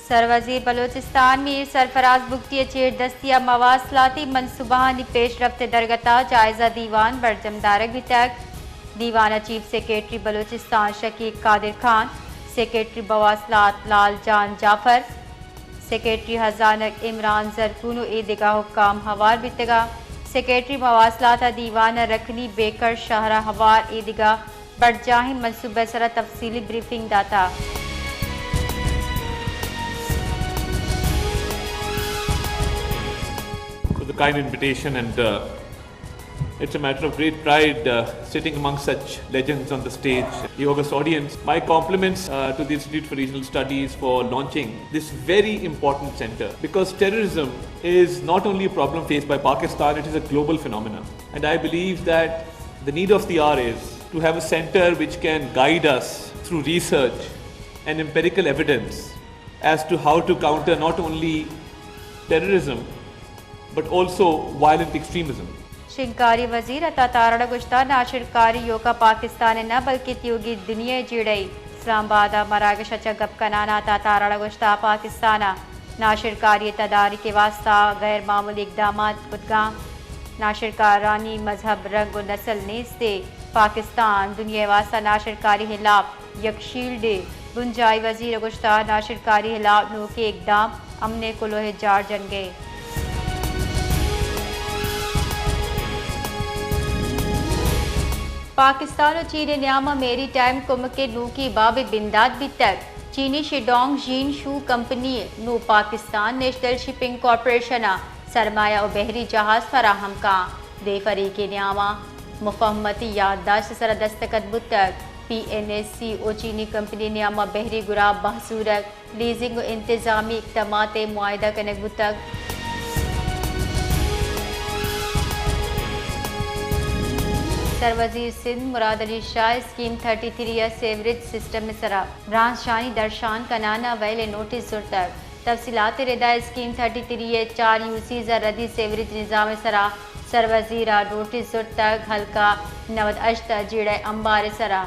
सरवजीर बलोचिस्तान मीर सरफराज बुगटी चेर दस्तिया मवासलाती मनसूबानी पेशरफ्त दरगता जायजा दीवान बरजमदारक भी तक दीवाना chief secretary Balochistan Shakik Qadir Khan, secretary बवासलात लाल जान जाफर, सेक्रेटरी हजानक इमरान जरकून ईदगा हुक्काम हवार बितगा, सेक्रेटरी मवासलात दीवान रखनी बेकर शाहरा हवार ईदगा बड़जाही मनसूबे सरा तफसीली ब्रीफिंग दाता। For the kind invitation, and it's a matter of great pride sitting among such legends on the stage. The august audience, my compliments to the Institute for Regional Studies for launching this very important center, because terrorism is not only a problem faced by Pakistan, it is a global phenomenon. And I believe that the need of the hour is to have a center which can guide us through research and empirical evidence as to how to counter not only terrorism but also violent extremism. शिंकारी वजीर अता तारड़ गुश्ता नाशिरकारी योगा पाकिस्तान न बल्कि त्योगी दुनिया जिड़ई इस्लामाबाद मराकश गप कनाना अता तारड़ गुश्ता पाकिस्तान नाशिरकारी तदारी के वास्ता गैर मामूली इकदाम खुदगाम नाशिरकारानी मजहब रंग व नस्ल नेस्ते पाकिस्तान दुनिया वास्ता नाशिरकारी हिलाफ यकशील्ड गुंजाई वजीर गुश्ता नाशिरकारी हिलाफ नो के इकदाम अमने को लोहे जार जन गए। पाकिस्तान और चीन न्यामा मेरी टाइम कुम के नू की बाब बिंदाद भी तक चीनी शिडोंग जीन शू कंपनी नू पाकिस्तान नेशनल शिपिंग कॉरपोरेशन सरमाया और बहरी जहाज फराहम का दे फरीक न्यामा मुफहमती याददाश्त सर दस्तखत बुतक PNSC और चीनी कंपनी न्यामा बहरी गुराब बहसूरत लीजिंग और इंतजामी इकदामात मुआहिदा कनक बुतक सरवजीर Sindh Murad Ali Shah scheme 33 sewerage system में सरा ब्रांच शानी दर्शान कनाना वैले नोटिस जुर्तक तफसीलात रिदा स्कीम 33 4 यूसी रदी सेवरेज निज़ाम सरा सरवजीरा नोटिस जुर्तक हल्का 98 जिड़े अंबार सरा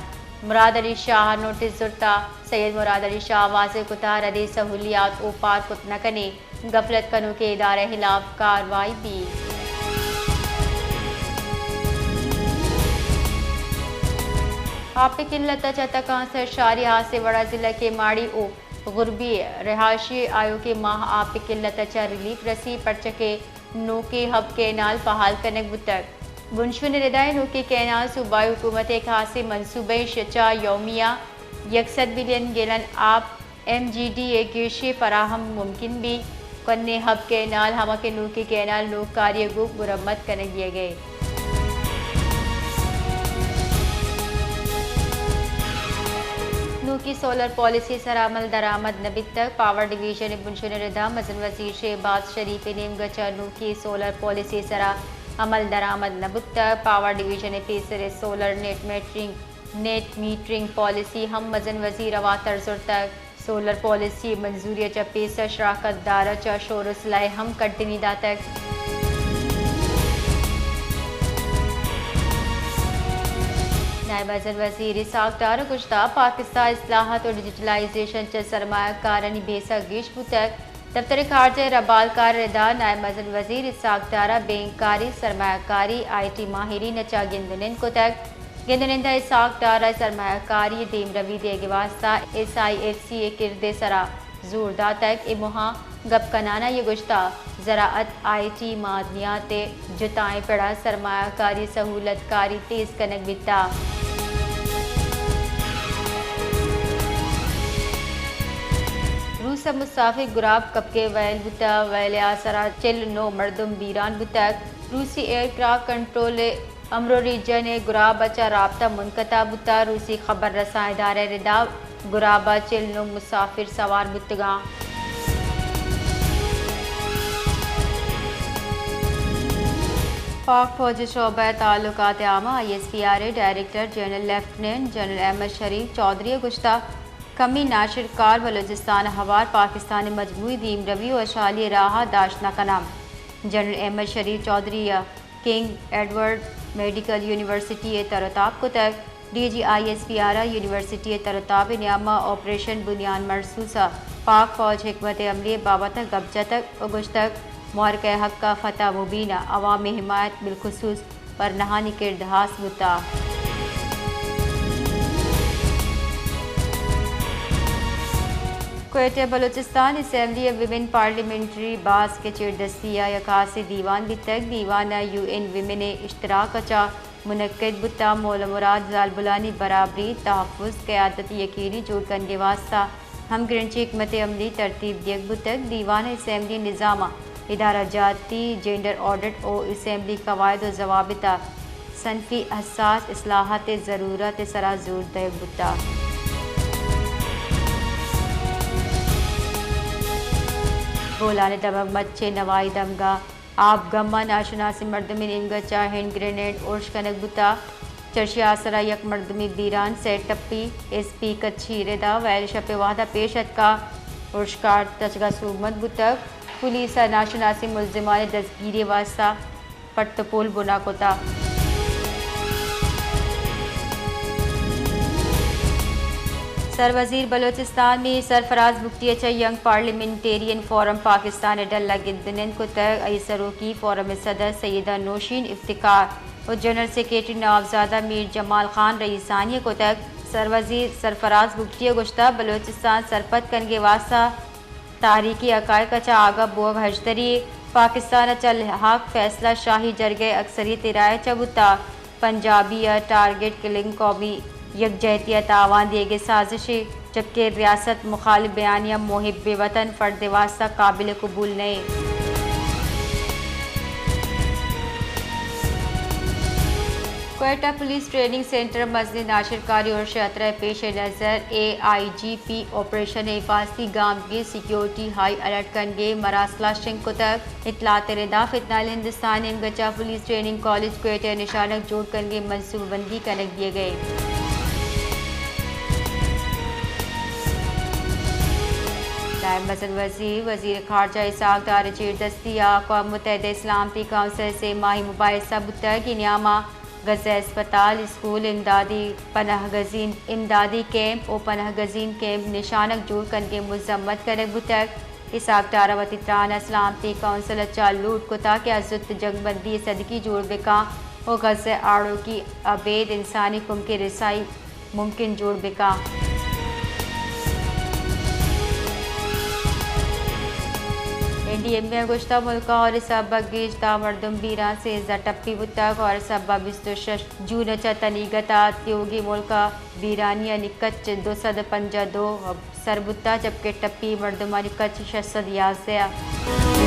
मुराद अली शाह नोटिस जुर्ता सैयद मुराद अली शाह वाज़े कुता रदी सहूलियात ओ पार कुत नकने गफलत कनू के इदारे खिलाफ कार्रवाई भी। आप किल्लत चतकां से शारिया से बड़ा जिला के माड़ी ओ गुरबी रहायशी आयो के माह आप किल्लत चा रिलीफ रसी परचके नो के हब कैनाल फहाल कनक बुतक बुनशुन रिदाय नो के कैनाल सूबाई हुकूमत खासी मनसूबे शचा यौमिया 100 बिलियन गैलन आप MGDA गिरशे फराहम मुमकिन भी कन्ने हब कैनाल हमा के नो के कैनाल नो कार्य गुप मुरम्मत कनक दिए गए। की सोलर पॉलिसी सर अमल दरामद नबी तक पावर डिवीजन बुनशुन रिदा मजन वजीर शहबाज शरीफ नेम गचा नू की सोलर पॉलिसी सर अमल दरामद नबुत तक power division pacer solar net metering policy हम मजन वजीर अवातर जुर तक सोलर पॉलिसी मंजूरी चा पेसर शराकत दारा चा शोरस लाए हम कंटिन्यूदा तक नायब वजीर साख्तार गुश्ता पाकिस्तान इस्लाहत और डिजिटलाइजेशन च सरमायाकारानी बेसा गिश बुतक दफ्तर खारजा रबालकार रिदा नायब वजीर साख्तारा बैंककारी सरमायाकारी IT माहिरी नचा गिंदनिन को तक गिंदनिंदा साख्तारा सरमायाकारी दीम रवि देगे वास्ता SIFC किरदे सरा जोरदा तक इमोहा गप कनाना ये गुश्ता ज़राअत IT मादनियात जुताएं पड़ा सरमायाकारी सहूलतकारी तेज कनक बिता रूस मुसाफिर गुराब कपके वैल बुता वैल आसरा चिल नो मर्दम बीरान बुतक रूसी एयरक्राफ्ट कंट्रोल अमरो रीजन गुराब बचा राबता मुनकता बुता रूसी खबर रसा इदारे रिदा गुराबा चिल नो मुसाफिर सवार बुतगा पाक फौज शोबा ताल्लुकात आमा ISPRA director general lieutenant general Ahmed Sharif Chaudhry गुश्ता कमी नाशिरकार बलोचिस्तान हवार पाकिस्तान मजमूई दीम रवी और शाली राह दाशना का नाम general Ahmed Sharif Chaudhry King Edward Medical University तरताब को तक DGISP आरा यूनिवर्सिटी तरताब न्यामा ऑपरेशन बुनियान मरसूसा पाक फौज हिकमत अमली बाबत कब्जा तक उगुश तक मुहरक हक का फतह मुबीना अवामी हिमायत बिलखसूस पर नहानी किरदहास मुता। Quetta Balochistan assembly women parliamentary बास के चेरदस्तिया यकासी दीवान भी तक दीवान UN विमेन इश्तराक चा मुनक्किद बुता मौला मुराद जालबुलानी बराबरी तहफ़्फ़ुज़ क़यादत यकीनी जोड़ करने वास्ता हम ग्रंची हिकमत अमली तरतीब दियक बुतक दीवान असम्बली निज़ामा इदारा जाती जेंडर ऑडिट और असम्बली कवायद व ज़वाबिता सनफ़ी हसास इस्लाहात ज़रूरत सरा जोर दयक बुता। बोलाने दमक मच्छे नवाई दमगा आप गम्मा नाशनासी मर्दमी निमगचा हैंड ग्रेनेड ओर्श कनक बुता चर्शी आसरा यक मर्दमी बीरान सेट टप्पी SP कच्छी रेदा वैल शपे वादा पेशत का उर्शकार तचगा सूमत बुतक पुलिस नाशनासी मुल्जिमान दस्तगीरी वास्ता पट्टपोल बुना कोता। सरवजीर बलोचिस्तान में Sarfaraz Bugti young parliamentarian forum Pakistan डल्ला गिद्दनन को तक सरोकी फोरम सदर सैयदा नौशीन इफ्तिकार और जनरल सेक्रेटरी नवाबजादा मीर जमाल खान रईसानी को तक सरवजीर सरफराज बुख्तिया गुश्ता बलोचिस्तान सरपत कनगे वास्ता तारीखी अकाय कचा आगा बोग हजतरी पाकिस्तान चल हक फैसला शाही जरगे अक्सरियत राय चबुता पंजाबी टारगेट किलिंग कौमी यकजहतियत आवान दिए साजिशें जबकि रियासत मुखालिफ बयानिया मोहिब वतन फ़र्द वास्ता काबिल कबूल नहीं। क्वेटा पुलिस ट्रेनिंग सेंटर मजनी नाशिरकारी और शतरा पेश नज़र AIGP ऑपरेशन हिफाजती गांव के सिक्योरिटी हाई अलर्ट कनगे मरासला सिंह को तक इतलात रेदा फितनाल हिंदुस्तान इमगचा पुलिस ट्रेनिंग कॉलेज क्वेटा निशानक जोड़ कनगे मनसूबबंदी कनक दिए गए। नायब मसद वज़ीर वज़ीर खारजा इसाक दार चेरदस्ती अक़वाम मुत्तहिदा इस्लामती काउंसिल से माही मुबाहिसा बुता की नियामा गज़ा अस्पताल स्कूल इमदादी कैंप और पनाह गजीन कैंप निशानक जोड़ करके मजम्मत करक बुतक इसाक दारा वतित्रान इस्लामती काउंसिल अच्छा लूट को ताकि अजुत जंगबंदी सदकी जोड़ बेका और गज़ा आड़ो की अबेद इंसानी कुम की रसाई मुमकिन जोड़ बेका। NDM में गुश्ता मुल्का और सबा गिश्ता मरदम बीरा से टप्पी बुतक और सबा 26 जून तनीगता त्योगी मुल्का बीरानिया निकच 252 सरबुता जबकि टप्पी मरदमा निकच 611।